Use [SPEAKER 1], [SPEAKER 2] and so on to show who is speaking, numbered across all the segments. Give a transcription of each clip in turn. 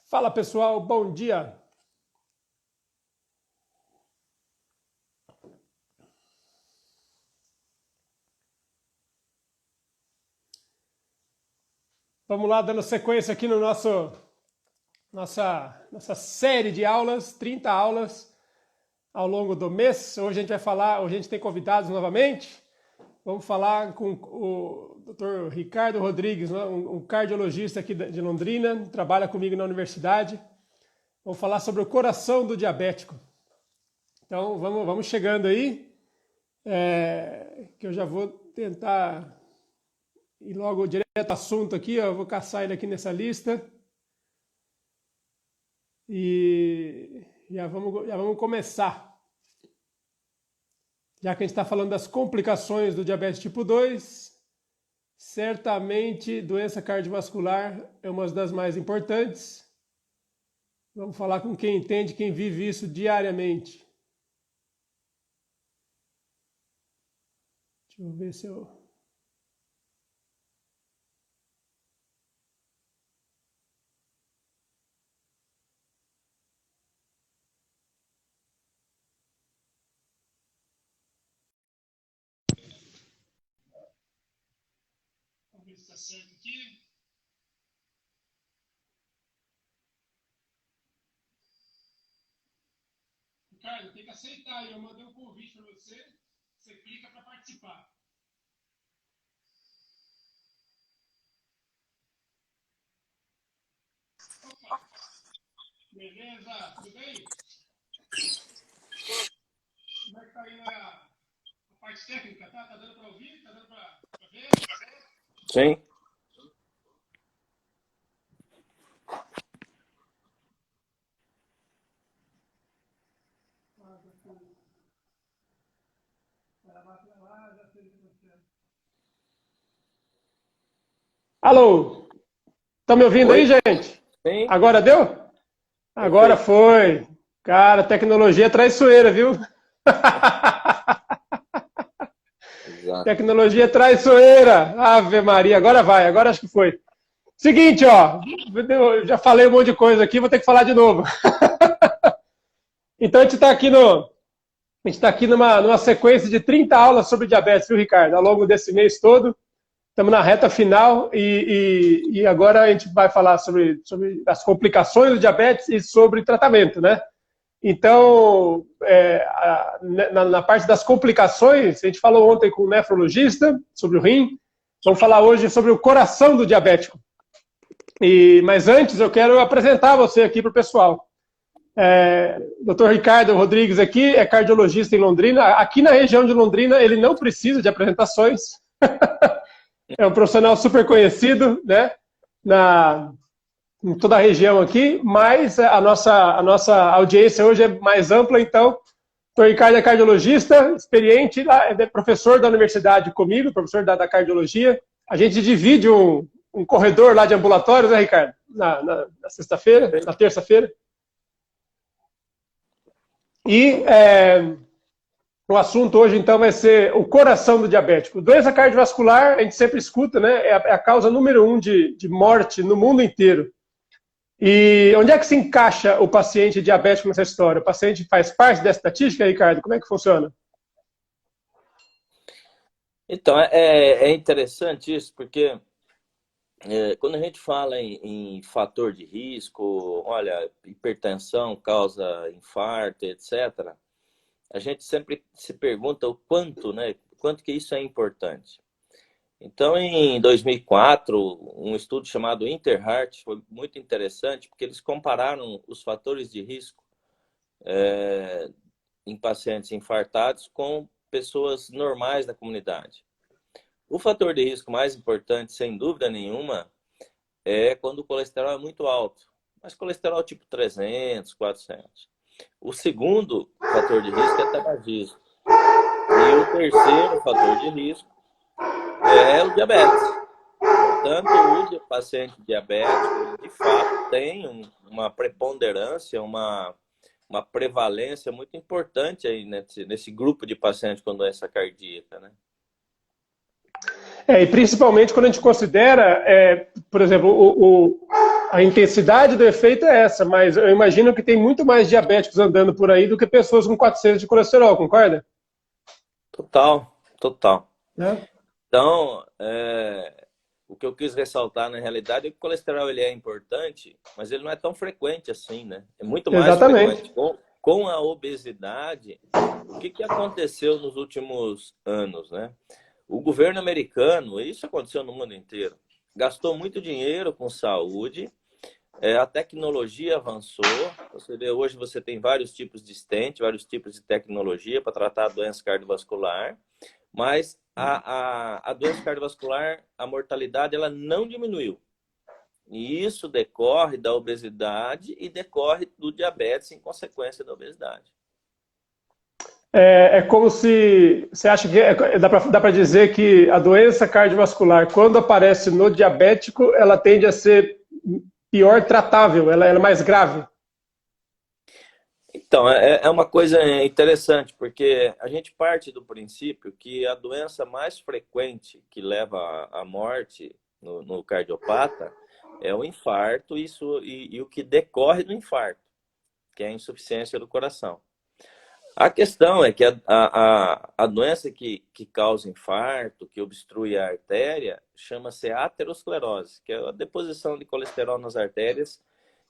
[SPEAKER 1] Fala pessoal, bom dia. Vamos lá, dando sequência aqui no nossa série de aulas, 30 aulas ao longo do mês. Hoje a gente vai falar, hoje a gente tem convidados novamente. Vamos falar com o Dr. Ricardo Rodrigues, um cardiologista aqui de Londrina, trabalha comigo na universidade. Vamos falar sobre o coração do diabético. Então vamos chegando aí, que eu já vou tentar ir logo direto ao assunto aqui, ó. Eu vou caçar ele aqui nessa lista. E já vamos começar. Já que a gente está falando das complicações do diabetes tipo 2, certamente doença cardiovascular é uma das mais importantes. Vamos falar com quem entende, quem vive isso diariamente. Deixa eu ver se eu... Vamos ver se está certo aqui. Ricardo, tem que aceitar aí. Eu mandei um convite para você. Você clica para participar. Opa. Beleza? Tudo bem? Como é que tá aí a parte técnica? Tá dando para ouvir? Tá dando para ver?
[SPEAKER 2] Sim.
[SPEAKER 1] Alô? Estão me ouvindo
[SPEAKER 2] Oi?
[SPEAKER 1] aí, gente?
[SPEAKER 2] Sim.
[SPEAKER 1] Agora deu? Agora
[SPEAKER 2] Perfeito.
[SPEAKER 1] foi. Cara, tecnologia é traiçoeira, viu?
[SPEAKER 2] Exato.
[SPEAKER 1] Tecnologia é traiçoeira. Ave Maria, agora vai, agora acho que foi. Seguinte, ó, eu já falei um monte de coisa aqui, vou ter que falar de novo. Então a gente está aqui numa sequência de 30 aulas sobre diabetes, viu, Ricardo? Ao longo desse mês todo. Estamos na reta final e agora a gente vai falar sobre as complicações do diabetes e sobre tratamento, né? Então, na parte das complicações, a gente falou ontem com o nefrologista sobre o rim, vamos falar hoje sobre o coração do diabético. Mas antes eu quero apresentar você aqui para o pessoal. Dr. Ricardo Rodrigues aqui é cardiologista em Londrina. Aqui na região de Londrina ele não precisa de apresentações. É um profissional super conhecido, né, em toda a região aqui, mas a nossa audiência hoje é mais ampla, então, o Ricardo é cardiologista, experiente, é professor da universidade comigo, professor da cardiologia. A gente divide um corredor lá de ambulatórios, né, Ricardo? Na sexta-feira, na terça-feira. E o assunto hoje, então, vai ser o coração do diabético. Doença cardiovascular, a gente sempre escuta, né? É a causa número 1 de morte no mundo inteiro. E onde é que se encaixa o paciente diabético nessa história? O paciente faz parte dessa estatística, Ricardo? Como é que funciona?
[SPEAKER 2] Então, é interessante isso, porque quando a gente fala em fator de risco, olha, hipertensão causa infarto, etc., a gente sempre se pergunta o quanto, né? Quanto que isso é importante. Então, em 2004, um estudo chamado Interheart foi muito interessante, porque eles compararam os fatores de risco em pacientes infartados com pessoas normais da comunidade. O fator de risco mais importante, sem dúvida nenhuma, é quando o colesterol é muito alto, mas colesterol tipo 300, 400. O segundo fator de risco é tabagismo. E o terceiro fator de risco é o diabetes. Portanto, o paciente diabético, de fato, tem uma preponderância, uma prevalência muito importante aí nesse grupo de pacientes com doença cardíaca, né?
[SPEAKER 1] E principalmente quando a gente considera, por exemplo, a intensidade do efeito é essa, mas eu imagino que tem muito mais diabéticos andando por aí do que pessoas com 400 de colesterol, concorda?
[SPEAKER 2] Total, total.
[SPEAKER 1] Né?
[SPEAKER 2] Então, o que eu quis ressaltar na realidade é que o colesterol ele é importante, mas ele não é tão frequente assim, né? É muito mais
[SPEAKER 1] Exatamente.
[SPEAKER 2] frequente. Com a obesidade, o que aconteceu nos últimos anos, né? O governo americano, isso aconteceu no mundo inteiro, gastou muito dinheiro com saúde, a tecnologia avançou. Você vê, hoje você tem vários tipos de stent, vários tipos de tecnologia para tratar a doença cardiovascular, mas a doença cardiovascular, a mortalidade, ela não diminuiu. E isso decorre da obesidade e decorre do diabetes em consequência da obesidade.
[SPEAKER 1] É como se... Você acha que dá para dizer que a doença cardiovascular, quando aparece no diabético, ela tende a ser pior tratável, ela é mais grave?
[SPEAKER 2] Então, é uma coisa interessante, porque a gente parte do princípio que a doença mais frequente que leva à morte no cardiopata é o infarto e o que decorre do infarto, que é a insuficiência do coração. A questão é que a doença que causa infarto, que obstrui a artéria, chama-se aterosclerose, que é a deposição de colesterol nas artérias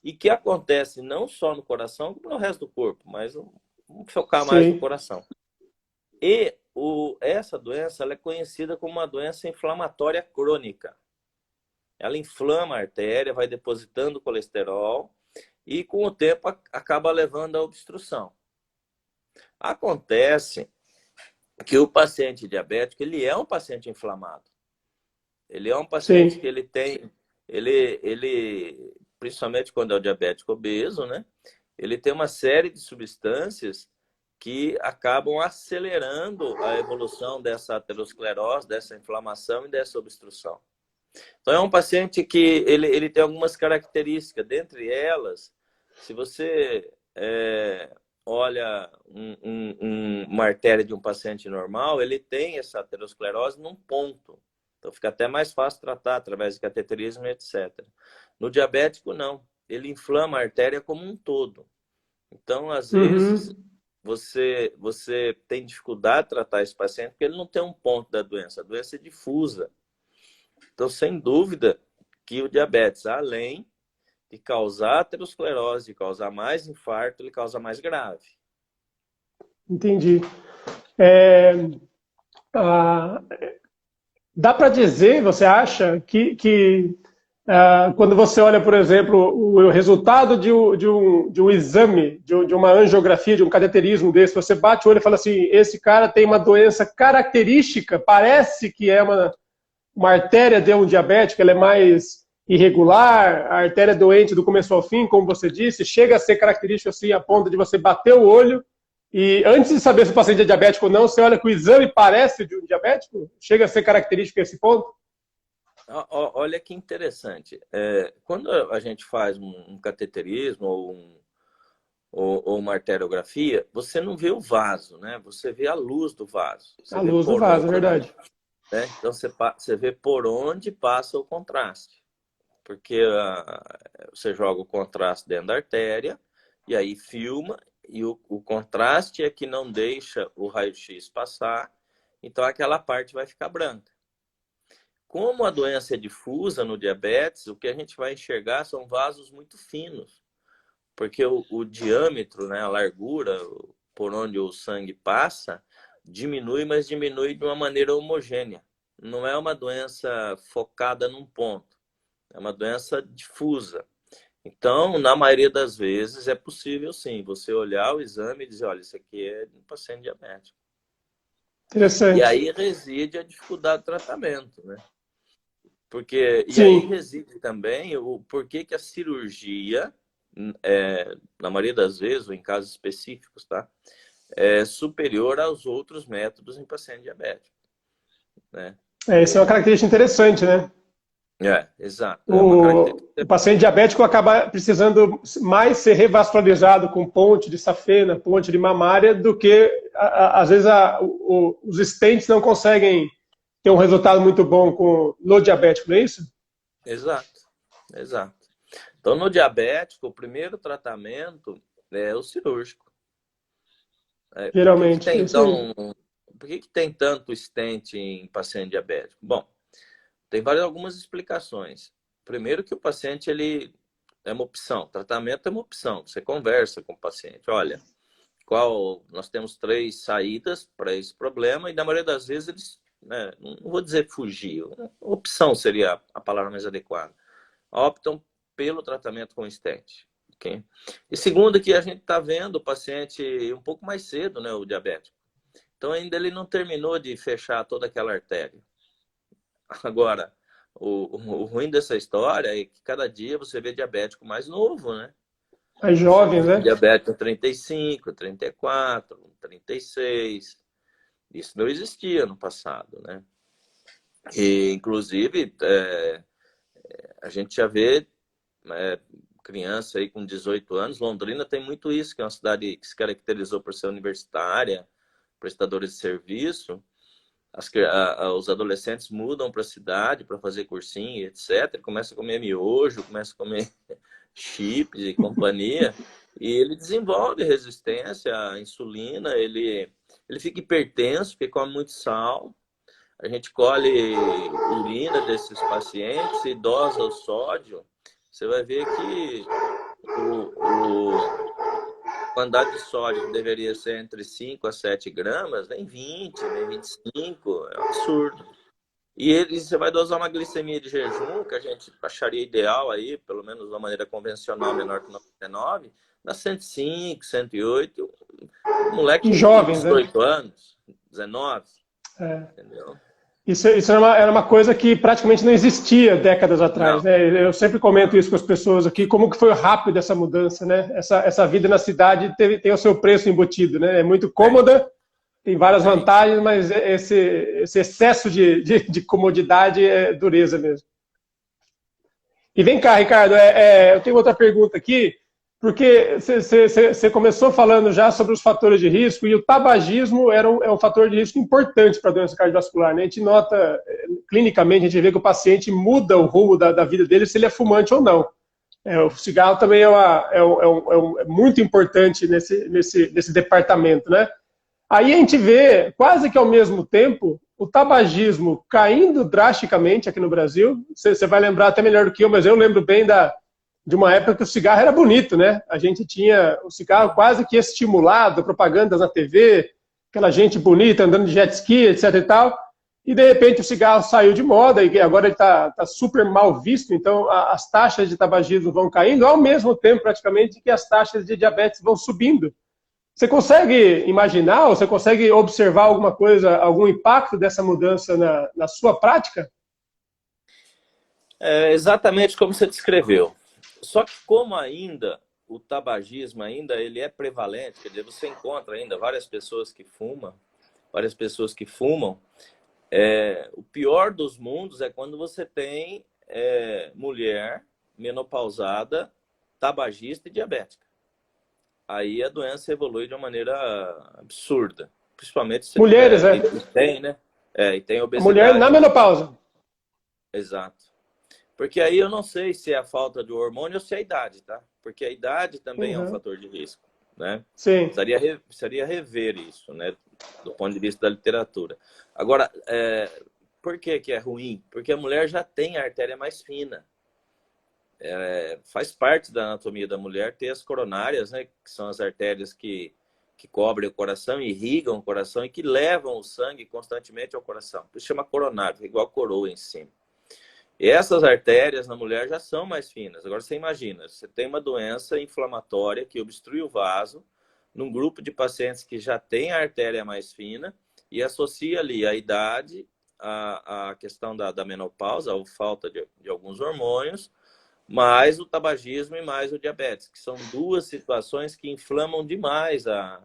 [SPEAKER 2] e que acontece não só no coração, como no resto do corpo, mas vamos focar mais no coração. E essa doença ela é conhecida como uma doença inflamatória crônica. Ela inflama a artéria, vai depositando colesterol e com o tempo acaba levando à obstrução. Acontece que o paciente diabético, ele é um paciente inflamado. Ele é um paciente que ele tem, principalmente quando é o diabético obeso, né? Ele tem uma série de substâncias que acabam acelerando a evolução dessa aterosclerose, dessa inflamação e dessa obstrução. Então é um paciente que ele tem algumas características, dentre elas, se você olha uma artéria de um paciente normal, ele tem essa aterosclerose num ponto. Então fica até mais fácil tratar através de cateterismo e etc. No diabético, não. Ele inflama a artéria como um todo. Então, às vezes, você tem dificuldade de tratar esse paciente porque ele não tem um ponto da doença. A doença é difusa. Então, sem dúvida que o diabetes, além de causar aterosclerose, de causar mais infarto, ele causa mais grave.
[SPEAKER 1] Entendi. Dá para dizer, você acha, que quando você olha, por exemplo, o resultado de um exame, de uma angiografia, de um cateterismo desse, você bate o olho e fala assim, esse cara tem uma doença característica, parece que é uma artéria de um diabético, ela é mais irregular, a artéria doente do começo ao fim, como você disse, chega a ser característico assim, a ponto de você bater o olho e antes de saber se o paciente é diabético ou não, você olha que o exame parece de um diabético? Chega a ser característico esse ponto?
[SPEAKER 2] Olha que interessante. Quando a gente faz um cateterismo ou uma arteriografia, você não vê o vaso, né? Você vê a luz do vaso. Você
[SPEAKER 1] a luz do vaso, é verdade.
[SPEAKER 2] Né? Então você vê por onde passa o contraste. Porque você joga o contraste dentro da artéria e aí filma e o contraste é que não deixa o raio-x passar, então aquela parte vai ficar branca. Como a doença é difusa no diabetes, o que a gente vai enxergar são vasos muito finos, porque o diâmetro, né, a largura por onde o sangue passa, diminui, mas diminui de uma maneira homogênea. Não é uma doença focada num ponto, é uma doença difusa. Então, na maioria das vezes, é possível sim, você olhar o exame e dizer, olha, isso aqui é de um paciente diabético.
[SPEAKER 1] Interessante.
[SPEAKER 2] E aí reside a dificuldade do tratamento, né? E aí reside também o porquê que a cirurgia, na maioria das vezes, ou em casos específicos, tá? É superior aos outros métodos em paciente diabético. Né?
[SPEAKER 1] Isso é uma característica interessante, né?
[SPEAKER 2] Exato.
[SPEAKER 1] O paciente diabético acaba precisando mais ser revascularizado com ponte de safena, ponte de mamária, do que, às vezes, os stents não conseguem ter um resultado muito bom no diabético, não é isso?
[SPEAKER 2] Exato. Então, no diabético, o primeiro tratamento é o cirúrgico.
[SPEAKER 1] Geralmente, é isso aí.
[SPEAKER 2] Por que tem tanto stent em paciente diabético? Bom, tem algumas explicações. Primeiro que o paciente ele é uma opção, tratamento é uma opção. Você conversa com o paciente, olha, nós temos 3 saídas para esse problema e na maioria das vezes eles, né, não vou dizer fugir, opção seria a palavra mais adequada, optam pelo tratamento com stent. Okay? E segundo que a gente está vendo o paciente um pouco mais cedo, né, o diabético. Então ainda ele não terminou de fechar toda aquela artéria. Agora, o ruim dessa história é que cada dia você vê diabético mais novo, né?
[SPEAKER 1] Mais
[SPEAKER 2] Você
[SPEAKER 1] jovens,
[SPEAKER 2] vê
[SPEAKER 1] né?
[SPEAKER 2] diabético 35, 34, 36. Isso não existia no passado, né? E, inclusive, a gente já vê criança aí com 18 anos. Londrina tem muito isso, que é uma cidade que se caracterizou por ser universitária, prestadores de serviço. Os adolescentes mudam para a cidade para fazer cursinho, etc. Começa a comer miojo, começa a comer chips e companhia, e ele desenvolve resistência à insulina, ele fica hipertenso, porque come muito sal. A gente colhe urina desses pacientes e dosa o sódio. Você vai ver que a quantidade de sódio que deveria ser entre 5 a 7 gramas, vem 20, vem 25, é um absurdo. E você vai dosar uma glicemia de jejum, que a gente acharia ideal aí, pelo menos de uma maneira convencional, menor que 99, dá 105, 108, um moleque
[SPEAKER 1] Em
[SPEAKER 2] de
[SPEAKER 1] jovens, né?
[SPEAKER 2] 18 anos, 19,
[SPEAKER 1] É.
[SPEAKER 2] entendeu?
[SPEAKER 1] Isso era uma coisa que praticamente não existia décadas atrás,
[SPEAKER 2] Não,
[SPEAKER 1] né? Eu sempre comento isso com as pessoas aqui, como que foi rápido essa mudança, né? Essa vida na cidade tem o seu preço embutido, né? É muito
[SPEAKER 2] tem,
[SPEAKER 1] cômoda, tem várias
[SPEAKER 2] tem.
[SPEAKER 1] vantagens, mas esse excesso de comodidade é dureza mesmo. E vem cá, Ricardo, eu tenho outra pergunta aqui, porque você começou falando já sobre os fatores de risco, e o tabagismo é um fator de risco importante para a doença cardiovascular, né? A gente nota, clinicamente, a gente vê que o paciente muda o rumo da vida dele se ele é fumante ou não. O cigarro também é muito importante nesse departamento, né? Aí a gente vê, quase que ao mesmo tempo, o tabagismo caindo drasticamente aqui no Brasil. Você vai lembrar até melhor do que eu, mas eu lembro bem de uma época que o cigarro era bonito, né? A gente tinha o cigarro quase que estimulado, propagandas na TV, aquela gente bonita andando de jet ski, etc e tal. E de repente o cigarro saiu de moda e agora ele está super mal visto, então as taxas de tabagismo vão caindo ao mesmo tempo praticamente que as taxas de diabetes vão subindo. Você consegue imaginar, ou você consegue observar alguma coisa, algum impacto dessa mudança na sua prática?
[SPEAKER 2] É exatamente como você descreveu. Só que como ainda o tabagismo ainda ele é prevalente, quer dizer, você encontra ainda várias pessoas que fumam. O pior dos mundos é quando você tem mulher menopausada, tabagista e diabética. Aí a doença evolui de uma maneira absurda. Principalmente se você
[SPEAKER 1] Mulheres,
[SPEAKER 2] tiver...
[SPEAKER 1] é.
[SPEAKER 2] E tem, né? E tem
[SPEAKER 1] A mulher na
[SPEAKER 2] obesidade.
[SPEAKER 1] menopausa.
[SPEAKER 2] Exato. Porque aí eu não sei se é a falta de hormônio ou se é a idade, tá? Porque a idade também é um
[SPEAKER 1] Uhum.
[SPEAKER 2] fator de risco, né?
[SPEAKER 1] Sim.
[SPEAKER 2] Precisaria rever isso, né? Do ponto de vista da literatura. Agora, por que é ruim? Porque a mulher já tem a artéria mais fina. Faz parte da anatomia da mulher ter as coronárias, né? Que são as artérias que cobrem o coração, irrigam o coração e que levam o sangue constantemente ao coração. Isso chama coronário, igual a coroa em cima. E essas artérias na mulher já são mais finas. Agora você imagina, você tem uma doença inflamatória que obstrui o vaso num grupo de pacientes que já tem a artéria mais fina e associa ali a idade, a questão da menopausa, a falta de alguns hormônios, mais o tabagismo e mais o diabetes, que são duas situações que inflamam demais a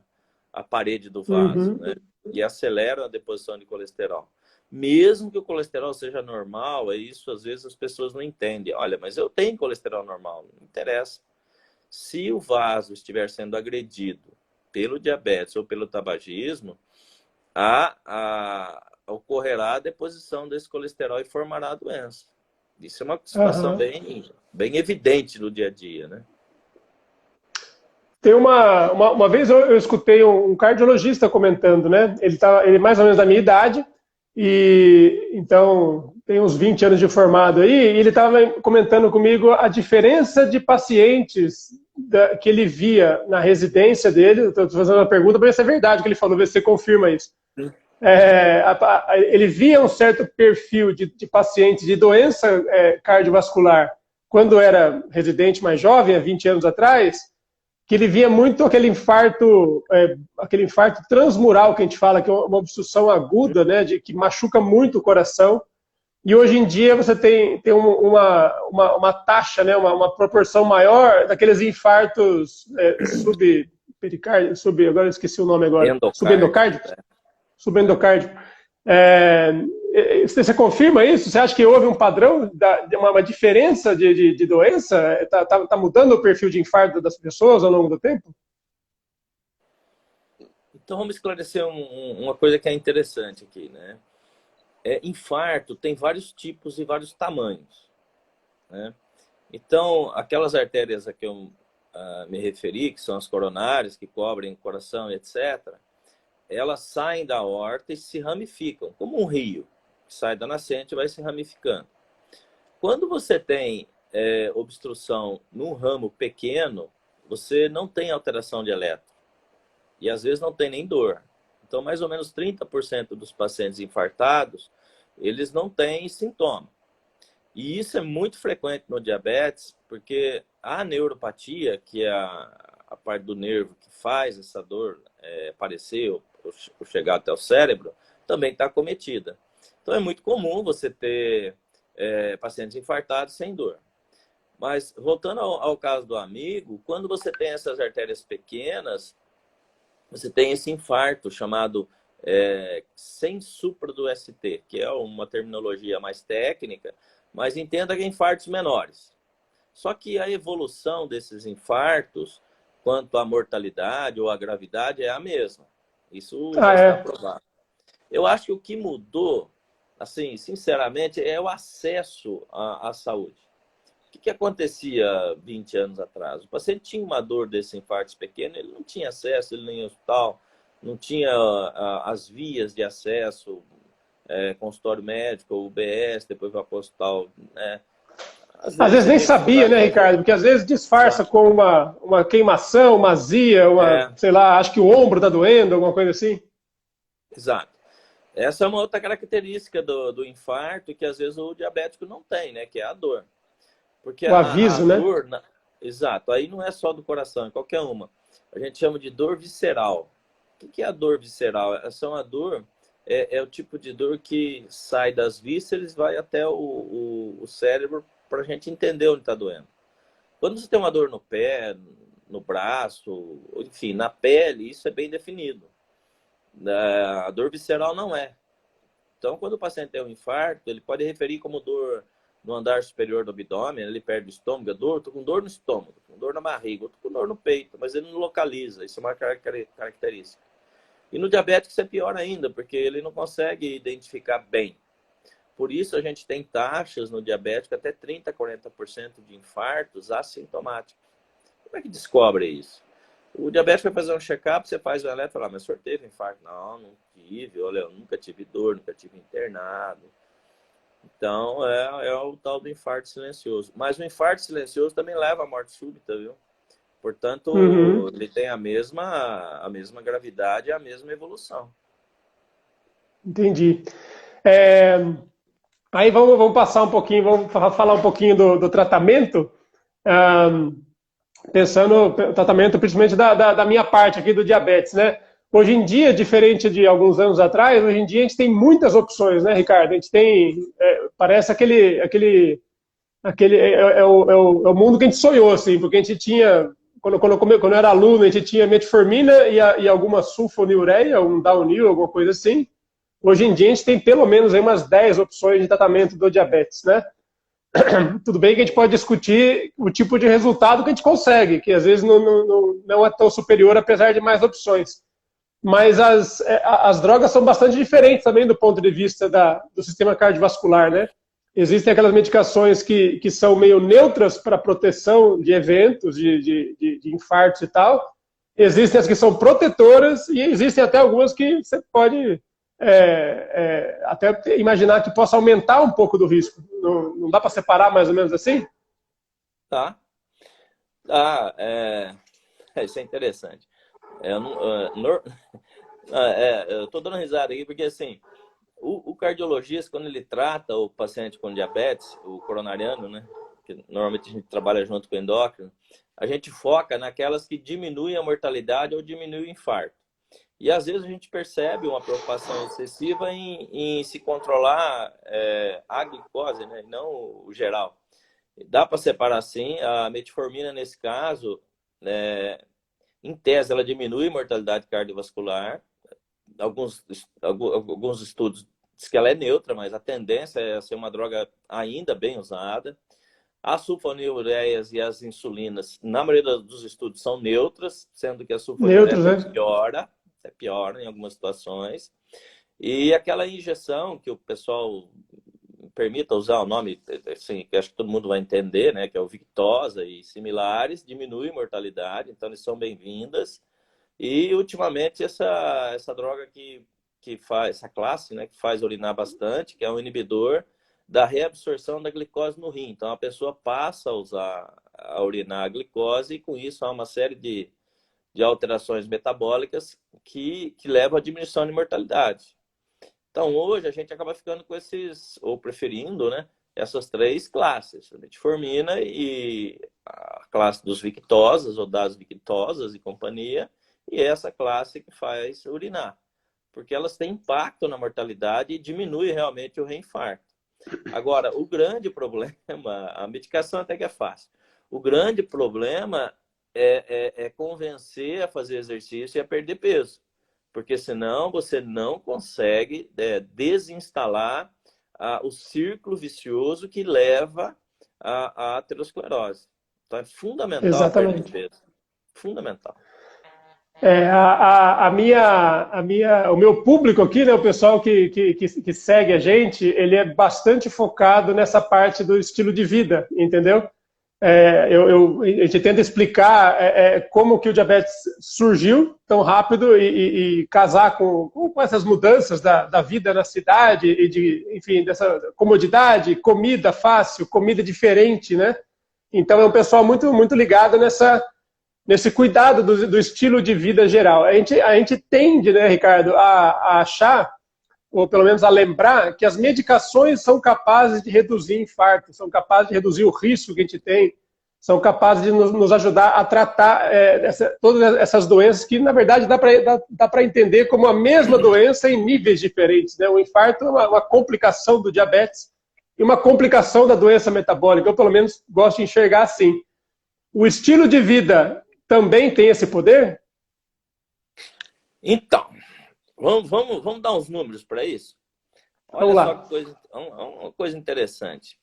[SPEAKER 2] parede do vaso,
[SPEAKER 1] Uhum.
[SPEAKER 2] né? E aceleram a deposição de colesterol. Mesmo que o colesterol seja normal, isso às vezes as pessoas não entendem. Olha, mas eu tenho colesterol normal, não interessa. Se o vaso estiver sendo agredido pelo diabetes ou pelo tabagismo, ocorrerá a deposição desse colesterol e formará a doença. Isso é uma situação bem evidente no dia a dia, né?
[SPEAKER 1] Tem uma vez eu escutei um cardiologista comentando, né? Ele é mais ou menos da minha idade, e então tem uns 20 anos de formado aí, e ele estava comentando comigo a diferença de pacientes que ele via na residência dele. Estou fazendo uma pergunta para ver se é verdade o que ele falou, ver se você confirma isso. Ele via um certo perfil de pacientes de doença cardiovascular quando era residente mais jovem, há 20 anos atrás, que ele via muito aquele infarto transmural que a gente fala, que é uma obstrução aguda, né, que machuca muito o coração. E hoje em dia você tem uma taxa, né, uma proporção maior daqueles infartos subpericárdio, agora eu esqueci o nome agora, subendocárdico. Você confirma isso? Você acha que houve um padrão, uma diferença de doença? Está mudando o perfil de infarto das pessoas ao longo do tempo?
[SPEAKER 2] Então vamos esclarecer uma coisa que é interessante aqui, né? Infarto tem vários tipos e vários tamanhos, né? Então, aquelas artérias a que eu me referi, que são as coronárias, que cobrem o coração, etc., elas saem da aorta e se ramificam, como um rio, que sai da nascente e vai se ramificando. Quando você tem obstrução num ramo pequeno, você não tem alteração de eletro. E às vezes não tem nem dor. Então, mais ou menos 30% dos pacientes infartados, eles não têm sintoma. E isso é muito frequente no diabetes, porque a neuropatia, que é a parte do nervo que faz essa dor aparecer ou chegar até o cérebro, também está acometida. Então, é muito comum você ter pacientes infartados sem dor. Mas, voltando ao caso do amigo, quando você tem essas artérias pequenas, você tem esse infarto chamado sem supra do ST, que é uma terminologia mais técnica, mas entenda que é infartos menores. Só que a evolução desses infartos, quanto à mortalidade ou à gravidade, é a mesma. Isso já está provado. Eu acho que o que mudou, assim, sinceramente, é o acesso à saúde. O que acontecia 20 anos atrás? O paciente tinha uma dor desse infarto pequeno, ele não tinha acesso, ele nem ia ao hospital, não tinha as vias de acesso, consultório médico, UBS, depois vai para o hospital, né?
[SPEAKER 1] Às vezes nem sabia, né, Ricardo? Porque às vezes disfarça com uma queimação, uma azia, sei lá, acho que o ombro está doendo, alguma coisa assim.
[SPEAKER 2] Exato. Essa é uma outra característica do infarto que às vezes o diabético não tem, né? Que é a dor. Porque
[SPEAKER 1] o aviso, né?
[SPEAKER 2] Dor, exato. Aí não é só do coração, é qualquer uma. A gente chama de dor visceral. O que é a dor visceral? Essa é uma dor, é o tipo de dor que sai das vísceras e vai até o cérebro para a gente entender onde está doendo. Quando você tem uma dor no pé, no braço, enfim, na pele, isso é bem definido. A dor visceral não é. Então, quando o paciente tem um infarto, ele pode referir como dor no andar superior do abdômen, ele perde o estômago, estou com dor no estômago, com dor na barriga, estou com dor no peito, mas ele não localiza, isso é uma característica. E no diabético isso é pior ainda, porque ele não consegue identificar bem. Por isso a gente tem taxas no diabético até 30%, 40% de infartos assintomáticos. Como é que descobre isso? O diabético vai fazer um check-up, você faz o eletro e fala, mas o senhor teve infarto? Não tive, olha, eu nunca tive dor, nunca tive internado. Então, é o tal do infarto silencioso. Mas o infarto silencioso também leva à morte súbita, viu? Portanto, ele tem a mesma gravidade e a mesma evolução.
[SPEAKER 1] Entendi. Aí vamos passar um pouquinho, vamos falar um pouquinho do tratamento. Pensando no tratamento principalmente da minha parte aqui do diabetes, né? Hoje em dia, diferente de alguns anos atrás, hoje em dia a gente tem muitas opções, né, Ricardo? A gente tem, parece aquele é o mundo que a gente sonhou, assim, porque a gente tinha, quando eu era aluno, a gente tinha metformina e alguma sulfonilureia, um Downil, alguma coisa assim. Hoje em dia a gente tem pelo menos aí umas 10 opções de tratamento do diabetes, né? Tudo bem que a gente pode discutir o tipo de resultado que a gente consegue, que às vezes não é tão superior, apesar de mais opções. Mas as drogas são bastante diferentes também do ponto de vista do sistema cardiovascular, né? Existem aquelas medicações que são meio neutras para proteção de eventos, de infartos e tal. Existem as que são protetoras e existem até algumas que você pode até imaginar que possa aumentar um pouco do risco. Não, não dá para separar mais ou menos assim?
[SPEAKER 2] Tá? Ah, isso é interessante. Eu não, eu tô dando risada aqui porque, assim, o cardiologista, quando ele trata o paciente com diabetes, o coronariano, né, que normalmente a gente trabalha junto com o endócrino, a gente foca naquelas que diminuem a mortalidade ou diminuem o infarto. E às vezes a gente percebe uma preocupação excessiva em se controlar a glicose, né, e não o geral. Dá para separar assim, a metformina nesse caso, em tese ela diminui a mortalidade cardiovascular. Alguns estudos dizem que ela é neutra, mas a tendência é ser uma droga ainda bem usada. As sulfonilureias e as insulinas, na maioria dos estudos, são neutras, sendo que a sulfonilureia
[SPEAKER 1] Neutros, né?
[SPEAKER 2] piora em algumas situações. E aquela injeção que o pessoal permita usar o nome, assim, que acho que todo mundo vai entender, né, que é o Victoza e similares, diminui a mortalidade, então eles são bem-vindas. E ultimamente essa droga que faz, essa classe, né, que faz urinar bastante, que é um inibidor da reabsorção da glicose no rim. Então a pessoa passa a urinar a glicose e com isso há uma série de alterações metabólicas que levam à diminuição de mortalidade. Então hoje a gente acaba ficando com esses, ou preferindo, né, essas três classes, a metformina e a classe dos Victosas ou das Victosas e companhia, e essa classe que faz urinar, porque elas têm impacto na mortalidade e diminui realmente o reinfarto. Agora, o grande problema, a medicação até que é fácil, o grande problema é convencer a fazer exercício e a perder peso, porque senão você não consegue desinstalar o círculo vicioso que leva à aterosclerose. Então é fundamental perder
[SPEAKER 1] Exatamente.
[SPEAKER 2] peso. Fundamental.
[SPEAKER 1] O meu público aqui, né, o pessoal que segue a gente, ele é bastante focado nessa parte do estilo de vida, entendeu? A gente tenta explicar como que o diabetes surgiu tão rápido e casar com essas mudanças da vida na cidade e enfim, dessa comodidade, comida fácil, comida diferente, né? Então é um pessoal muito, muito ligado nesse cuidado do estilo de vida geral. A gente tende, né, Ricardo, a achar, ou pelo menos a lembrar, que as medicações são capazes de reduzir infarto, são capazes de reduzir o risco que a gente tem, são capazes de nos ajudar a tratar todas essas doenças que, na verdade, dá para entender como a mesma doença em níveis diferentes, né? O infarto é uma complicação do diabetes e uma complicação da doença metabólica. Eu, pelo menos, gosto de enxergar assim. O estilo de vida também tem esse poder?
[SPEAKER 2] Então, vamos dar uns números para isso?
[SPEAKER 1] Vamos
[SPEAKER 2] Olha só
[SPEAKER 1] lá.
[SPEAKER 2] que uma coisa interessante.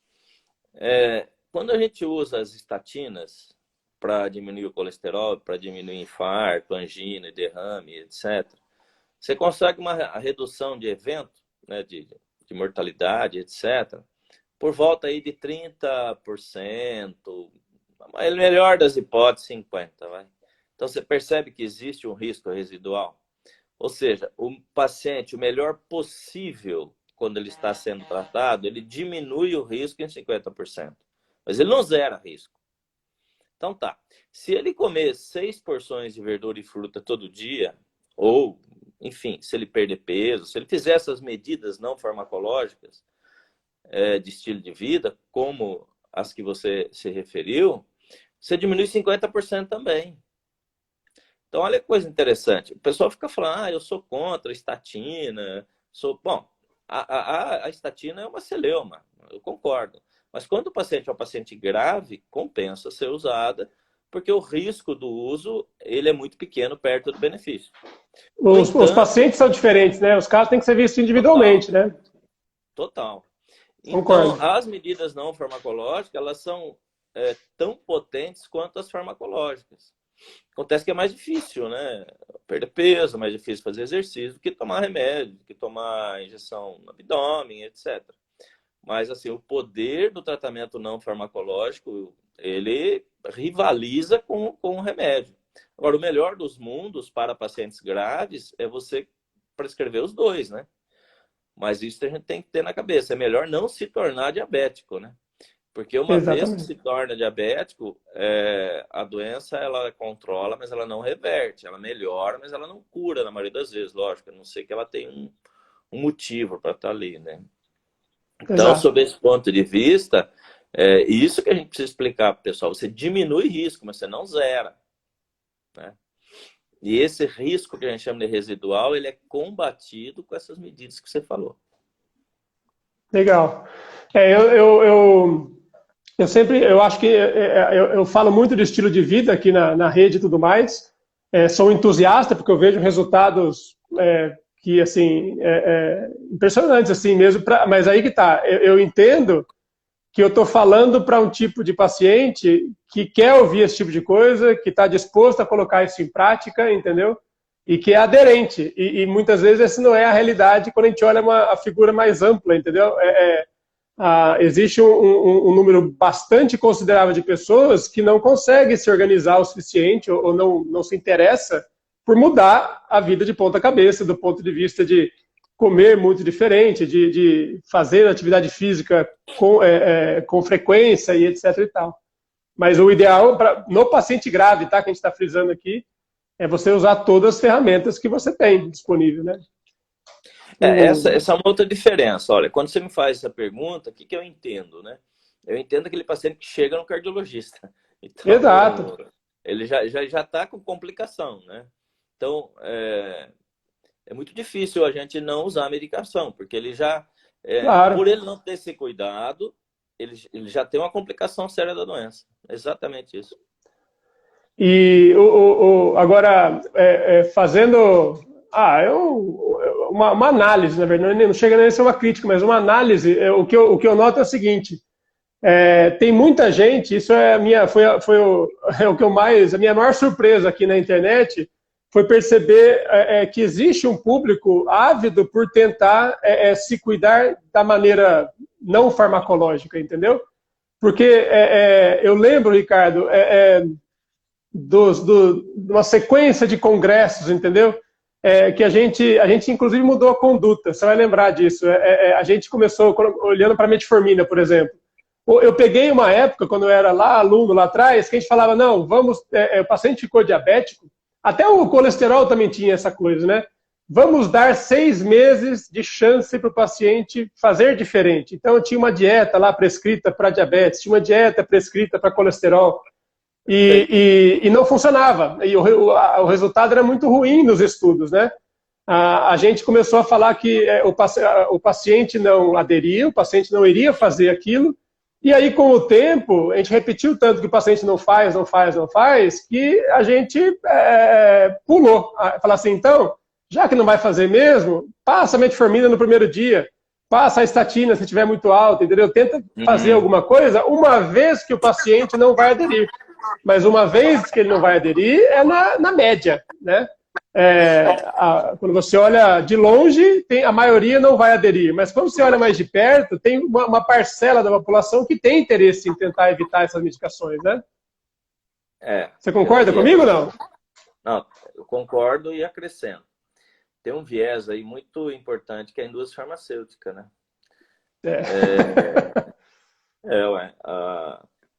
[SPEAKER 2] Quando a gente usa as estatinas para diminuir o colesterol, para diminuir infarto, angina, derrame, etc., você consegue uma redução de evento, né, de mortalidade, etc., por volta aí de 30%, melhor das hipóteses, 50%. Vai. Então você percebe que existe um risco residual. Ou seja, o paciente, o melhor possível, quando ele está sendo tratado, ele diminui o risco em 50%. Mas ele não zera risco. Então tá, se ele comer 6 porções de verdura e fruta todo dia, ou, enfim, se ele perder peso, se ele fizer essas medidas não farmacológicas de estilo de vida, como as que você se referiu, você diminui 50% também. Então, olha que coisa interessante. O pessoal fica falando, eu sou contra a estatina. Bom, a estatina é uma celeuma, eu concordo. Mas quando o paciente é um paciente grave, compensa ser usada, porque o risco do uso ele é muito pequeno perto do benefício. No
[SPEAKER 1] Os
[SPEAKER 2] entanto,
[SPEAKER 1] pacientes são diferentes, né? Os casos têm que ser vistos
[SPEAKER 2] total,
[SPEAKER 1] individualmente, né?
[SPEAKER 2] total. Então,
[SPEAKER 1] Concordo.
[SPEAKER 2] as medidas não farmacológicas, elas são tão potentes quanto as farmacológicas. Acontece que é mais difícil, né? Perder peso, é mais difícil fazer exercício do que tomar remédio, do que tomar injeção no abdômen, etc. Mas, assim, o poder do tratamento não farmacológico, ele rivaliza com o remédio. Agora, o melhor dos mundos para pacientes graves é você prescrever os dois, né? Mas isso a gente tem que ter na cabeça. É melhor não se tornar diabético, né? Porque uma vez que
[SPEAKER 1] Exatamente.
[SPEAKER 2] se torna diabético, a doença ela controla, mas ela não reverte. Ela melhora, mas ela não cura na maioria das vezes, lógico. A não ser que ela tenha um motivo para estar ali, né? Então,
[SPEAKER 1] Exato.
[SPEAKER 2] sob esse ponto de vista, é isso que a gente precisa explicar para o pessoal. Você diminui risco, mas você não zera, né? E esse risco que a gente chama de residual, ele é combatido com essas medidas que você falou.
[SPEAKER 1] Legal. Eu sempre, eu acho que eu falo muito de estilo de vida aqui na rede e tudo mais. Sou entusiasta porque eu vejo resultados que, assim, impressionantes, assim mesmo. Mas aí que tá, eu entendo que eu estou falando para um tipo de paciente que quer ouvir esse tipo de coisa, que está disposto a colocar isso em prática, entendeu? E que é aderente. E muitas vezes essa não é a realidade quando a gente olha a figura mais ampla, entendeu? Existe um número bastante considerável de pessoas que não consegue se organizar o suficiente ou não se interessa por mudar a vida de ponta cabeça, do ponto de vista de comer muito diferente, de fazer atividade física com frequência e etc. e tal. Mas o ideal, no paciente grave, tá, que a gente está frisando aqui, é você usar todas as ferramentas que você tem disponível, né?
[SPEAKER 2] Essa é uma outra diferença. Olha, quando você me faz essa pergunta, o que eu entendo, né? Eu entendo aquele paciente que chega no cardiologista. Então,
[SPEAKER 1] Exato.
[SPEAKER 2] ele já está com complicação, né? Então, é muito difícil a gente não usar a medicação, porque ele já,
[SPEAKER 1] Claro.
[SPEAKER 2] por ele não ter esse cuidado, ele já tem uma complicação séria da doença. É exatamente isso.
[SPEAKER 1] E agora, fazendo uma análise, na verdade, não chega nem a ser uma crítica, mas uma análise, o que eu noto é o seguinte, tem muita gente, isso o que eu mais, a minha maior surpresa aqui na internet foi perceber que existe um público ávido por tentar se cuidar da maneira não farmacológica, entendeu? Porque eu lembro, Ricardo, de uma sequência de congressos, entendeu? Que a gente inclusive mudou a conduta, você vai lembrar disso. A gente começou olhando para a metformina, por exemplo. Eu peguei uma época, quando eu era aluno lá atrás, que a gente falava, não, o paciente ficou diabético, até o colesterol também tinha essa coisa, né? Vamos dar 6 meses de chance para o paciente fazer diferente. Então, tinha uma dieta lá prescrita para diabetes, tinha uma dieta prescrita para colesterol, e não funcionava. E o resultado era muito ruim nos estudos, né? A gente começou a falar que o paciente não aderia, o paciente não iria fazer aquilo, e aí, com o tempo, a gente repetiu tanto que o paciente não faz, que a gente pulou. Falar assim, então, já que não vai fazer mesmo, passa a metformina no primeiro dia, passa a estatina se estiver muito alta, entendeu? Tenta fazer alguma coisa uma vez que o paciente não vai aderir. Mas uma vez que ele não vai aderir, é na média, né? Quando você olha de longe, a maioria não vai aderir, mas quando você olha mais de perto, tem uma parcela da população que tem interesse em tentar evitar essas medicações, né? Você concorda comigo ou não?
[SPEAKER 2] Não, eu concordo e acrescento. Tem um viés aí muito importante que é a indústria farmacêutica, né?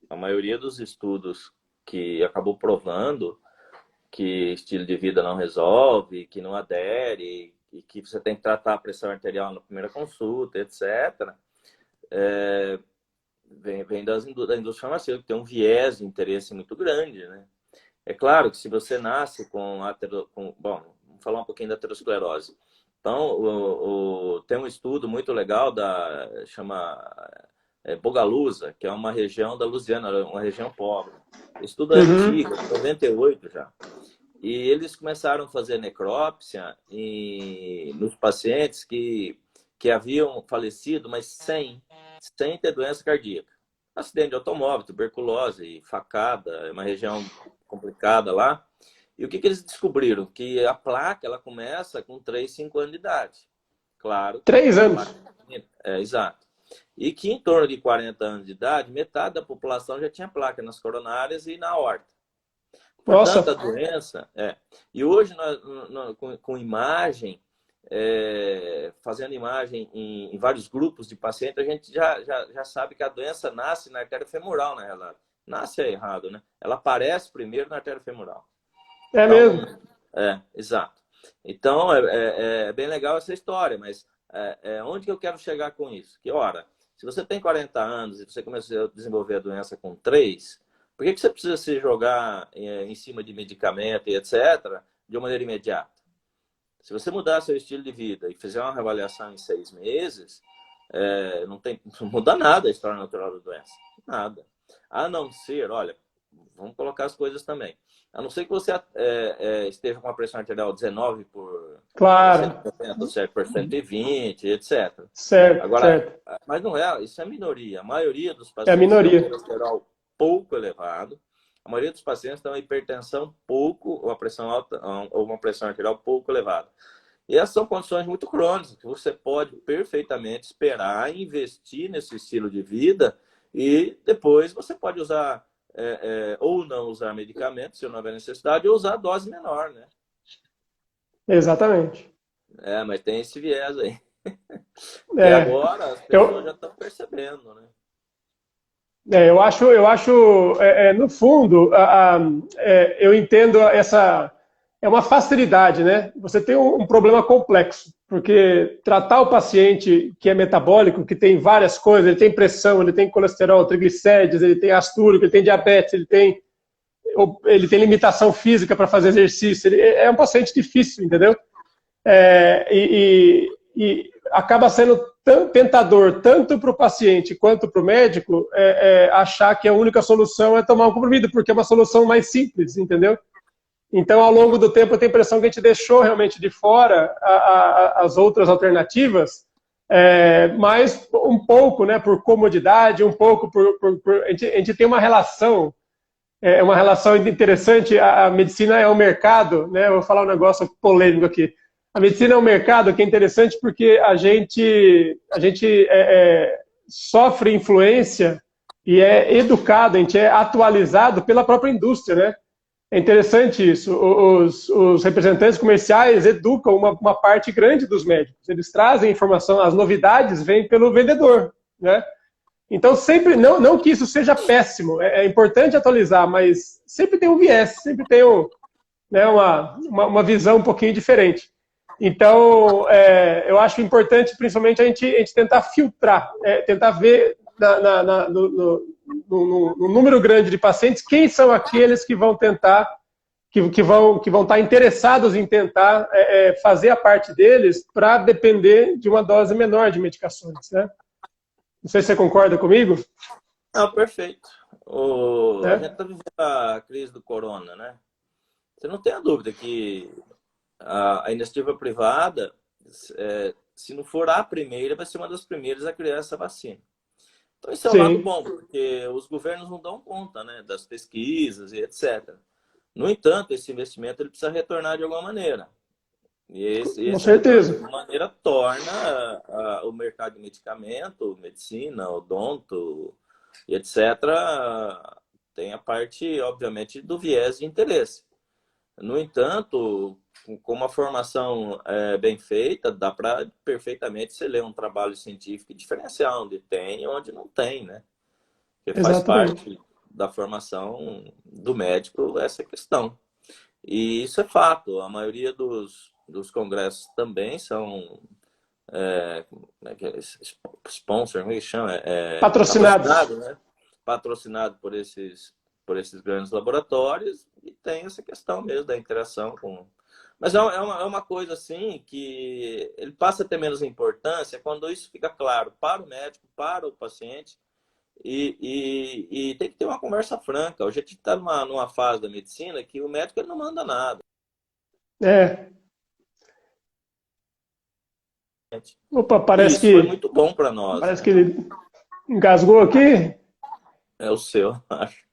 [SPEAKER 2] A maioria dos estudos que acabou provando que estilo de vida não resolve, que não adere, e que você tem que tratar a pressão arterial na primeira consulta, etc., vem da indústria farmacêutica, que tem um viés de interesse muito grande, né? É claro que se você nasce bom, vamos falar um pouquinho da aterosclerose. Então, tem um estudo muito legal chama Bogalusa, que é uma região da Louisiana, uma região pobre. O estudo é antigo, 98 já. E eles começaram a fazer necrópsia nos pacientes que haviam falecido, mas sem ter doença cardíaca. Acidente de automóvel, tuberculose, facada, é uma região complicada lá. E o que eles descobriram? Que a placa ela começa com 3, 5 anos de idade. Claro.
[SPEAKER 1] 3 anos.
[SPEAKER 2] Exato. e que em torno de 40 anos de idade, metade da população já tinha placa nas coronárias e na aorta.
[SPEAKER 1] Nossa.
[SPEAKER 2] Portanto, a doença... E hoje, com imagem, fazendo imagem em vários grupos de pacientes, a gente já sabe que a doença nasce na artéria femoral, né, Renato? Nasce errado, né? Ela aparece primeiro na artéria femoral.
[SPEAKER 1] É
[SPEAKER 2] então,
[SPEAKER 1] mesmo?
[SPEAKER 2] Exato. Então, é bem legal essa história, mas onde que eu quero chegar com isso? Que, ora, se você tem 40 anos e você começou a desenvolver a doença com 3, por que você precisa se jogar em cima de medicamento e etc. de uma maneira imediata? Se você mudar seu estilo de vida e fizer uma reavaliação em 6 meses, não muda nada a história natural da doença. Nada. A não ser, olha, vamos colocar as coisas também. A não ser que você esteja com a pressão arterial 19 por
[SPEAKER 1] Claro.
[SPEAKER 2] 100%, 7 por 120, etc.
[SPEAKER 1] Certo,
[SPEAKER 2] Agora,
[SPEAKER 1] certo.
[SPEAKER 2] mas não isso é a minoria. A maioria dos
[SPEAKER 1] É a
[SPEAKER 2] pacientes tem
[SPEAKER 1] minoria.
[SPEAKER 2] um colesterol pouco elevado. A maioria dos pacientes tem uma hipertensão pouco, ou uma pressão alta, ou uma pressão arterial pouco elevada. E essas são condições muito crônicas, que você pode perfeitamente esperar e investir nesse estilo de vida e depois você pode usar ou não usar medicamentos, se não houver necessidade, ou usar dose menor, né?
[SPEAKER 1] Exatamente.
[SPEAKER 2] Mas tem esse viés aí. E
[SPEAKER 1] É,
[SPEAKER 2] agora as pessoas já estão percebendo, né?
[SPEAKER 1] eu acho, no fundo, eu entendo essa. É uma facilidade, né? Você tem um problema complexo, porque tratar o paciente que é metabólico, que tem várias coisas, ele tem pressão, ele tem colesterol, triglicérides, ele tem ácido úrico, ele tem diabetes, ele tem limitação física para fazer exercício, ele é um paciente difícil, entendeu? E acaba sendo tentador tanto para o paciente quanto para o médico achar que a única solução é tomar um comprimido, porque é uma solução mais simples, entendeu? Então, ao longo do tempo, eu tenho a impressão que a gente deixou realmente de fora as outras alternativas, mas um pouco, né, por comodidade, um pouco a gente tem uma relação interessante. A medicina é um mercado, né? Eu vou falar um negócio polêmico aqui. A medicina é um mercado que é interessante porque a gente sofre influência e é educado, a gente é atualizado pela própria indústria, né? É interessante isso. Os representantes comerciais educam uma parte grande dos médicos. Eles trazem informação, as novidades vêm pelo vendedor, né? Então, sempre, não que isso seja péssimo, é importante atualizar, mas sempre tem um viés, sempre tem uma visão um pouquinho diferente. Então, eu acho importante, principalmente, a gente tentar filtrar, tentar ver no número grande de pacientes quem são aqueles que vão tentar, que vão estar interessados em tentar fazer a parte deles para depender de uma dose menor de medicações, né? Não sei se você concorda comigo.
[SPEAKER 2] Não, perfeito. A gente está vivendo a crise do corona, né? Você não tem a dúvida que a iniciativa privada, se não for a primeira, vai ser uma das primeiras a criar essa vacina. Então, isso é um lado bom, porque os governos não dão conta, né, das pesquisas e etc. No entanto, esse investimento ele precisa retornar de alguma maneira.
[SPEAKER 1] Com certeza.
[SPEAKER 2] De alguma maneira, torna o mercado de medicamento, medicina, odonto e etc. Tem a parte, obviamente, do viés de interesse. No entanto, com uma formação bem feita, dá para perfeitamente você ler um trabalho científico e diferenciar onde tem e onde não tem, né? Porque faz parte da formação do médico essa questão. E isso é fato. A maioria dos congressos também são sponsor, como é que chama?
[SPEAKER 1] Patrocinados,
[SPEAKER 2] né? Patrocinado por esses grandes laboratórios, e tem essa questão mesmo da interação com... Mas é uma coisa assim que ele passa a ter menos importância quando isso fica claro para o médico, para o paciente, e tem que ter uma conversa franca. Hoje a gente está numa fase da medicina que o médico ele não manda nada.
[SPEAKER 1] Opa, parece
[SPEAKER 2] isso foi muito bom para nós.
[SPEAKER 1] Parece que ele engasgou aqui.
[SPEAKER 2] É o seu, acho.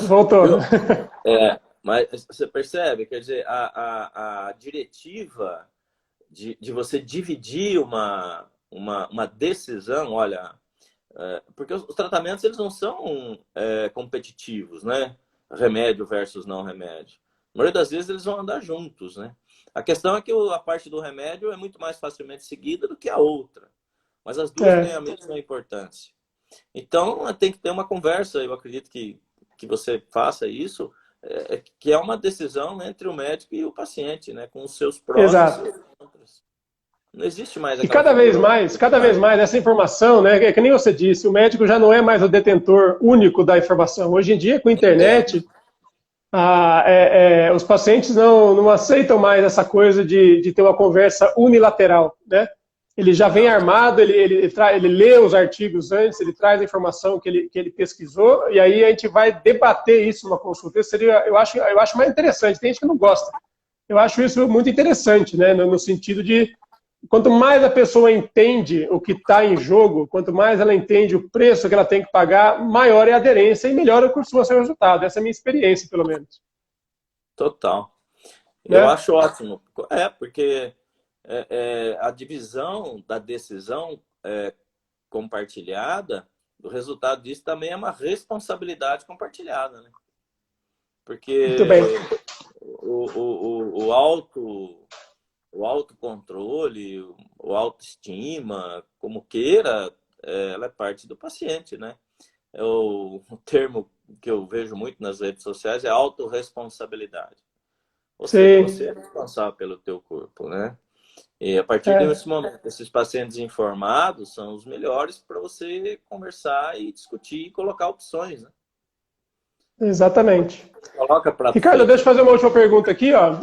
[SPEAKER 1] Voltou.
[SPEAKER 2] Mas você percebe, quer dizer, a diretiva de você dividir uma decisão, olha, Porque os tratamentos eles não são competitivos, né? Remédio versus não remédio. Na maioria das vezes eles vão andar juntos, né? A questão é que a parte do remédio é muito mais facilmente seguida do que a outra. Mas as duas têm a mesma importância. Então, tem que ter uma conversa, eu acredito que você faça isso, que é uma decisão entre o médico e o paciente, né? Com os seus prós e
[SPEAKER 1] Exato.
[SPEAKER 2] seus contras. Não existe mais
[SPEAKER 1] E
[SPEAKER 2] aquela figura.
[SPEAKER 1] cada vez mais, essa informação, né, é que nem você disse, o médico já não é mais o detentor único da informação. Hoje em dia, com a internet, os pacientes não aceitam mais essa coisa de ter uma conversa unilateral, né? Ele já vem armado, ele lê os artigos antes, ele traz a informação que ele pesquisou, e aí a gente vai debater isso numa consulta. Isso seria, eu acho mais interessante. Tem gente que não gosta. Eu acho isso muito interessante, né? No sentido de, quanto mais a pessoa entende o que está em jogo, quanto mais ela entende o preço que ela tem que pagar, maior é a aderência e melhor costuma ser o resultado. Essa é a minha experiência, pelo menos.
[SPEAKER 2] Total.
[SPEAKER 1] Né?
[SPEAKER 2] Eu acho ótimo. Porque a divisão da decisão compartilhada, o resultado disso também é uma responsabilidade compartilhada, né? Porque
[SPEAKER 1] Muito bem.
[SPEAKER 2] o autocontrole, o autoestima, como queira, ela é parte do paciente, né? O termo que eu vejo muito nas redes sociais é autorresponsabilidade. Ou seja, você é responsável pelo teu corpo, né? E a partir desse momento, esses pacientes informados são os melhores para você conversar e discutir e colocar opções, né?
[SPEAKER 1] Exatamente.
[SPEAKER 2] Coloca para
[SPEAKER 1] Ricardo, deixa eu fazer uma última pergunta aqui, ó.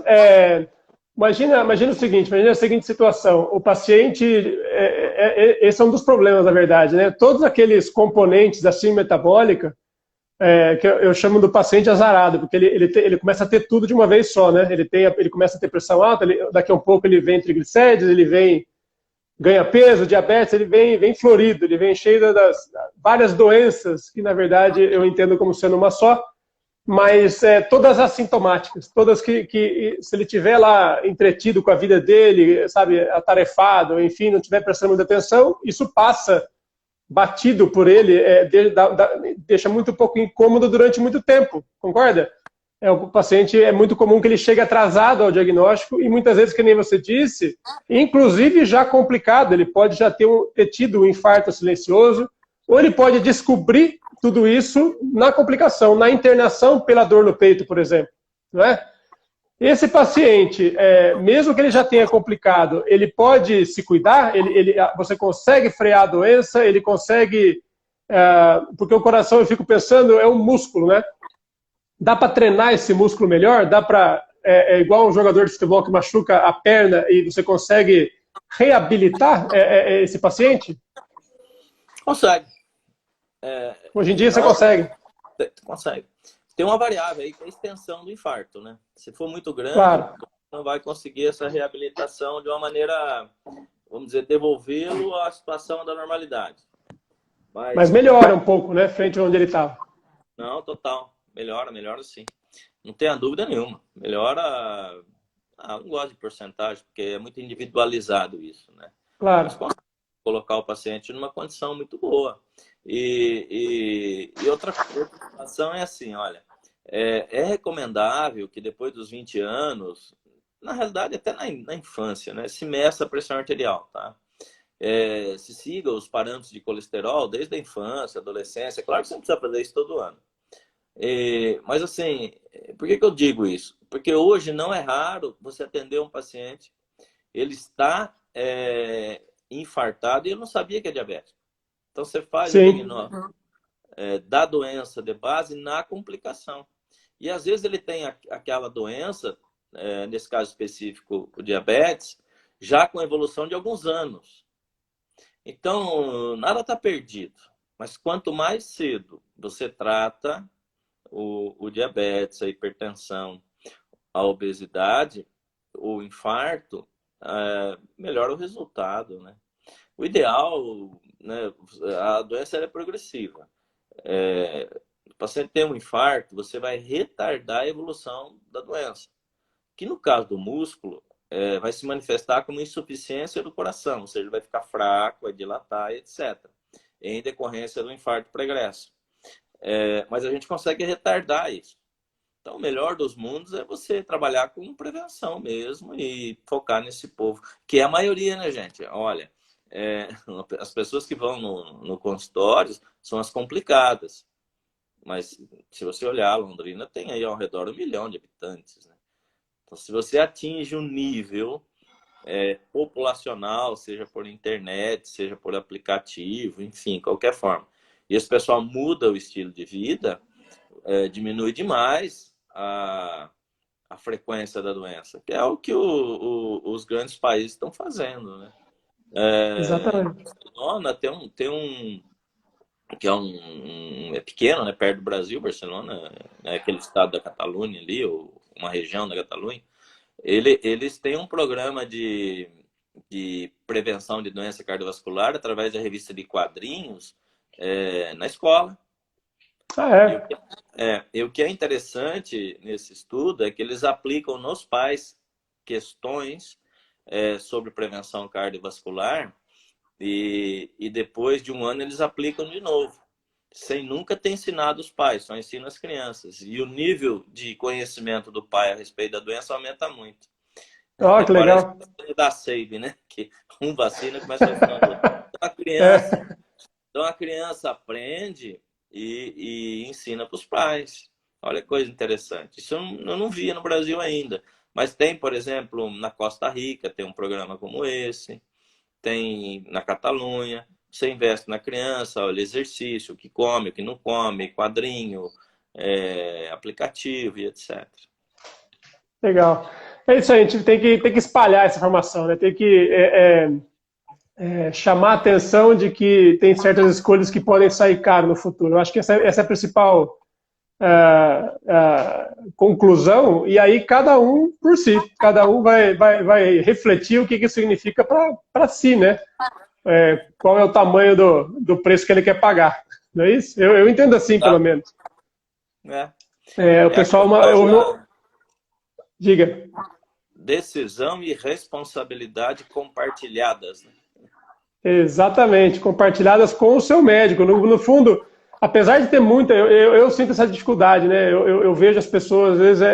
[SPEAKER 1] Imagina o seguinte, imagina a seguinte situação. O paciente, esse é um dos problemas, na verdade, né? Todos aqueles componentes da síndrome metabólica, que eu chamo do paciente azarado, porque ele começa a ter tudo de uma vez só, né? Ele começa a ter pressão alta, daqui a um pouco ele vem triglicérides, ele vem ganha peso, diabetes, ele vem florido, ele vem cheio das várias doenças que, na verdade, eu entendo como sendo uma só, mas todas assintomáticas, todas que se ele tiver lá entretido com a vida dele, sabe, atarefado, enfim, não tiver prestando muita atenção, isso passa batido por ele, deixa muito pouco incômodo durante muito tempo, concorda? O paciente, é muito comum que ele chegue atrasado ao diagnóstico e muitas vezes, que nem você disse, inclusive já complicado, ele pode já ter tido um infarto silencioso, ou ele pode descobrir tudo isso na complicação, na internação pela dor no peito, por exemplo, não é? Esse paciente, mesmo que ele já tenha complicado, ele pode se cuidar? Você consegue frear a doença? Ele consegue... porque o coração, eu fico pensando, é um músculo, né? Dá para treinar esse músculo melhor? Dá para... igual um jogador de futebol que machuca a perna e você consegue reabilitar esse paciente?
[SPEAKER 2] Consegue.
[SPEAKER 1] Hoje em dia você consegue.
[SPEAKER 2] Consegue. Tem uma variável aí que é a extensão do infarto, né? Se for muito grande,
[SPEAKER 1] claro,
[SPEAKER 2] não vai conseguir essa reabilitação de uma maneira, vamos dizer, devolvê-lo à situação da normalidade.
[SPEAKER 1] Mas melhora um pouco, né? Frente a onde ele estava.
[SPEAKER 2] Não, total. Melhora sim. Não tenha dúvida nenhuma. Melhora... não gosto de porcentagem, porque é muito individualizado isso, né?
[SPEAKER 1] Claro.
[SPEAKER 2] Mas consegue colocar o paciente numa condição muito boa. E outra situação é assim, olha, é recomendável que depois dos 20 anos, na realidade até na infância, né, se meça a pressão arterial, tá? Se siga os parâmetros de colesterol desde a infância, adolescência. Claro que você não precisa fazer isso todo ano. Mas assim, por que eu digo isso? Porque hoje não é raro você atender um paciente, ele está infartado e ele não sabia que é diabético. Então você faz o diagnóstico da doença de base na complicação. E às vezes ele tem aquela doença, nesse caso específico, o diabetes, já com evolução de alguns anos. Então, nada está perdido. Mas quanto mais cedo você trata o diabetes, a hipertensão, a obesidade, o infarto, melhora o resultado, né? O ideal, né, a doença é progressiva. O paciente tem um infarto, você vai retardar a evolução da doença. Que no caso do músculo, vai se manifestar como insuficiência do coração, ou seja, ele vai ficar fraco, vai dilatar, etc. em decorrência do infarto pregresso. Mas a gente consegue retardar isso. Então, o melhor dos mundos é você trabalhar com prevenção mesmo e focar nesse povo, que é a maioria, né, gente? Olha, as pessoas que vão no consultório são as complicadas. Mas, se você olhar, Londrina tem aí ao redor 1 milhão de habitantes, né? Então, se você atinge um nível populacional, seja por internet, seja por aplicativo, enfim, qualquer forma, e esse pessoal muda o estilo de vida, diminui demais a frequência da doença, que é o que os grandes países estão fazendo, né?
[SPEAKER 1] Exatamente.
[SPEAKER 2] Barcelona que é pequeno, né, perto do Brasil. Barcelona é aquele estado da Catalunha ali, ou uma região da Catalunha. Eles têm um programa de prevenção de doença cardiovascular através da revista de quadrinhos na escola. E o que é interessante nesse estudo é que eles aplicam nos pais questões sobre prevenção cardiovascular e depois de um ano eles aplicam de novo, sem nunca ter ensinado os pais, só ensina as crianças. E o nível de conhecimento do pai a respeito da doença aumenta muito.
[SPEAKER 1] Que legal.
[SPEAKER 2] Parece da SAVE, né? Que um vacina começa a vacinar o outro. Então a criança aprende e ensina para os pais. Olha que coisa interessante. Isso eu não via no Brasil ainda. Mas tem, por exemplo, na Costa Rica, tem um programa como esse. Tem na Catalunha. Você investe na criança, olha, exercício, o que come, o que não come, quadrinho, aplicativo e etc.
[SPEAKER 1] Legal. É isso aí, a gente tem que espalhar essa informação, né? Tem que chamar a atenção de que tem certas escolhas que podem sair caro no futuro. Eu acho que essa é a principal conclusão, e aí cada um por si, cada um vai refletir o que isso significa para si, né? Qual é o tamanho do preço que ele quer pagar, não é isso? Eu entendo assim, pelo menos. O pessoal... Diga.
[SPEAKER 2] Decisão e responsabilidade compartilhadas, né?
[SPEAKER 1] Exatamente, compartilhadas com o seu médico. No fundo, apesar de ter muita... Eu sinto essa dificuldade, né? Eu vejo as pessoas, às vezes,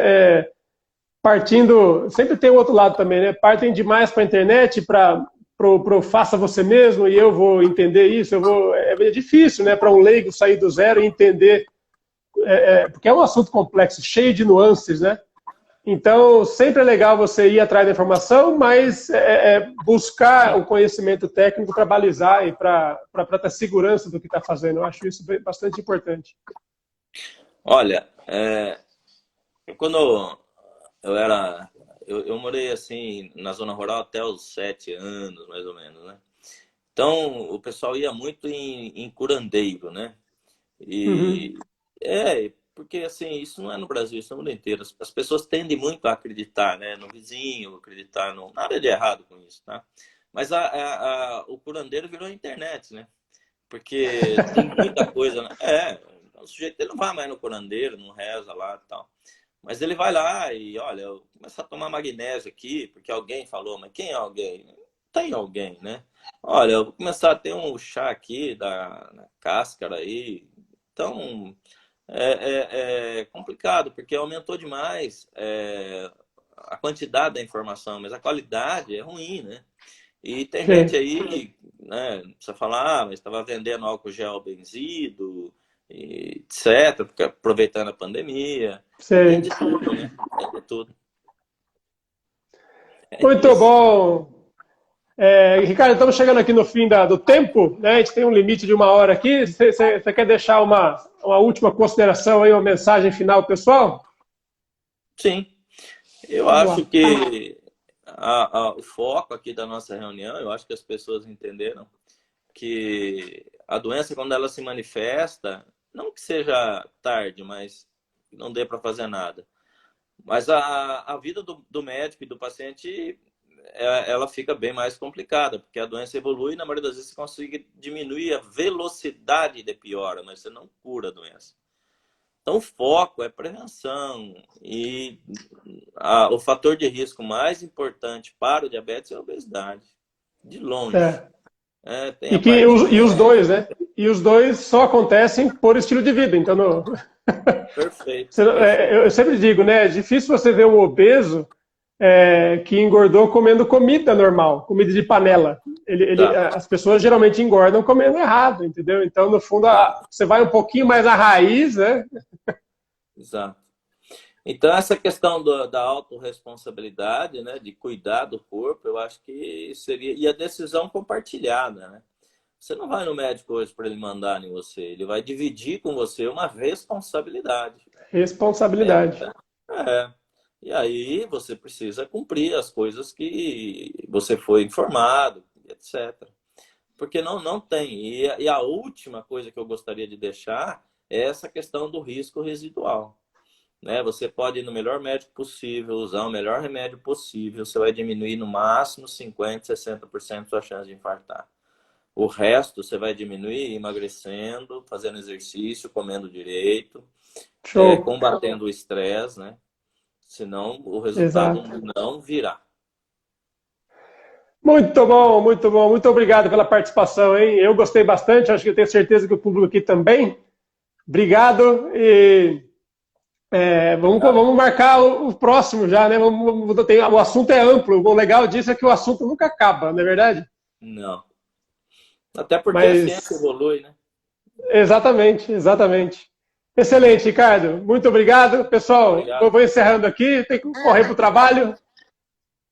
[SPEAKER 1] partindo... Sempre tem o outro lado também, né? Partem demais para a internet, pro faça você mesmo, e eu vou entender isso. É difícil, né? Para um leigo sair do zero e entender... porque é um assunto complexo, cheio de nuances, né? Então, sempre é legal você ir atrás da informação, mas buscar o conhecimento técnico para balizar e para ter segurança do que está fazendo. Eu acho isso bastante importante.
[SPEAKER 2] Olha, quando eu morei assim na zona rural até os 7 anos, mais ou menos, né? Então, o pessoal ia muito em curandeiro, né? Porque assim, isso não é no Brasil, isso é no mundo inteiro. As pessoas tendem muito a acreditar, né, no vizinho, acreditar no... Nada de errado com isso, tá? Mas o curandeiro virou a internet, né? Porque tem muita coisa, né? O sujeito ele não vai mais no curandeiro, não reza lá e tal. Mas ele vai lá e, olha, eu começo a tomar magnésio aqui, porque alguém falou, mas quem é alguém? Tem alguém, né? Olha, eu vou começar a ter um chá aqui da cáscara aí. Então... É complicado, porque aumentou demais a quantidade da informação, mas a qualidade é ruim, né? E tem gente aí, né, precisa falar, mas estava vendendo álcool gel benzido, etc., porque aproveitando a pandemia. Tem de tudo, né? Tem de tudo.
[SPEAKER 1] Muito bom! Ricardo, estamos chegando aqui no fim do tempo, né? A gente tem um limite de 1 hora aqui. Você quer deixar uma última consideração aí, uma mensagem final, pessoal?
[SPEAKER 2] Sim. Eu acho que o foco aqui da nossa reunião, eu acho que as pessoas entenderam que a doença, quando ela se manifesta, não que seja tarde, mas não dê para fazer nada. Mas a vida do médico e do paciente... ela fica bem mais complicada, porque a doença evolui e na maioria das vezes você consegue diminuir a velocidade de piora, mas você não cura a doença. Então o foco é prevenção e o fator de risco mais importante para o diabetes é a obesidade, de longe.
[SPEAKER 1] E os dois, né? e os dois só acontecem por estilo de vida. Então,
[SPEAKER 2] Perfeito.
[SPEAKER 1] Eu sempre digo, né? É difícil você ver um obeso que engordou comendo comida normal, comida de panela. As pessoas geralmente engordam comendo errado, entendeu? Então, no fundo, você vai um pouquinho mais à raiz, né?
[SPEAKER 2] Exato. Então, essa questão da autorresponsabilidade, né, de cuidar do corpo, eu acho que seria... E a decisão compartilhada, né? Você não vai no médico hoje para ele mandar em você, ele vai dividir com você uma responsabilidade.
[SPEAKER 1] Responsabilidade.
[SPEAKER 2] E aí você precisa cumprir as coisas que você foi informado, etc. Porque não tem. E a última coisa que eu gostaria de deixar é essa questão do risco residual. Né? Você pode ir no melhor médico possível, usar o melhor remédio possível, você vai diminuir no máximo 50%, 60% sua chance de infartar. O resto você vai diminuir emagrecendo, fazendo exercício, comendo direito, combatendo o estresse, né? Senão o resultado não virá.
[SPEAKER 1] Muito bom, muito bom. Muito obrigado pela participação, hein? Eu gostei bastante, acho que eu tenho certeza que o público aqui também. Obrigado e vamos marcar o próximo já, né? O assunto é amplo. O legal disso é que o assunto nunca acaba, não é verdade?
[SPEAKER 2] Não. Até porque a ciência evolui, né?
[SPEAKER 1] Exatamente, exatamente. Excelente, Ricardo. Muito obrigado. Pessoal, eu vou encerrando aqui, tem que correr para o trabalho.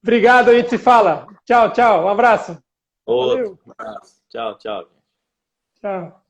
[SPEAKER 1] Obrigado, a gente se fala. Tchau, tchau. Um abraço.
[SPEAKER 2] Outro. Valeu. Tchau, tchau.
[SPEAKER 1] Tchau.